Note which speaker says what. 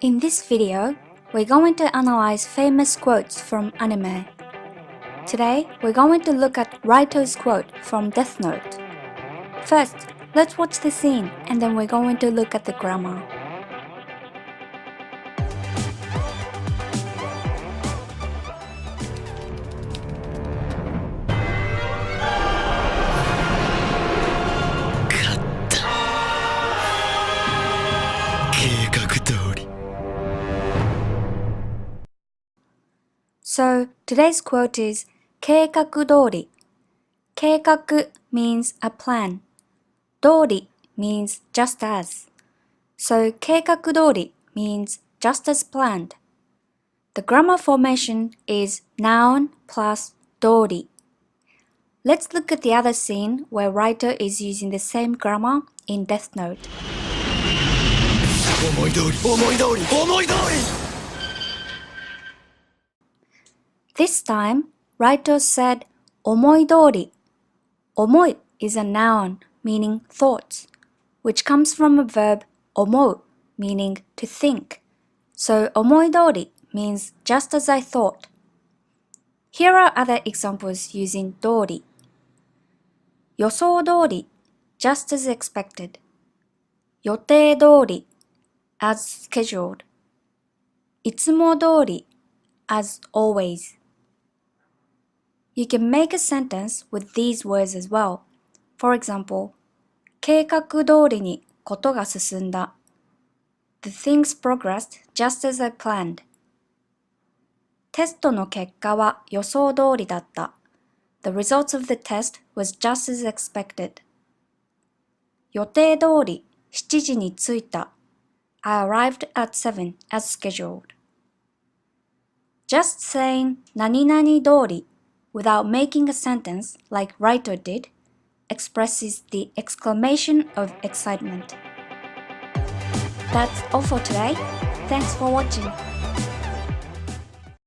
Speaker 1: In this video, we're going to analyze famous quotes from anime. Today, we're going to look at Raito's quote from Death Note. First, let's watch the scene and then we're going to look at the grammar. So, today's quote is 計画通り. 計画 means a plan. 通り means just as. So, 計画通り means just as planned. The grammar formation is noun plus 通り. Let's look at the other scene where Raito is using the same grammar in Death Note.
Speaker 2: 思い通り思い通り思い通り
Speaker 1: This time, Raito said 思い通り. 思い is a noun meaning thoughts, which comes from a verb 思う meaning to think. So 思い通り means just as I thought. Here are other examples using 通り. 予想通り just as expected. 予定通り as scheduled. いつも通り as always. You can make a sentence with these words as well. For example, 計画通りにことが進んだ. The things progressed just as I planned. テストの結果は予想通りだった. The results of the test was just as expected. 予定通り7時に着いた. I arrived at 7 as scheduled. Just saying 何々通り without making a sentence like Raito did expresses the exclamation of excitement. That's all for today. Thanks for watching.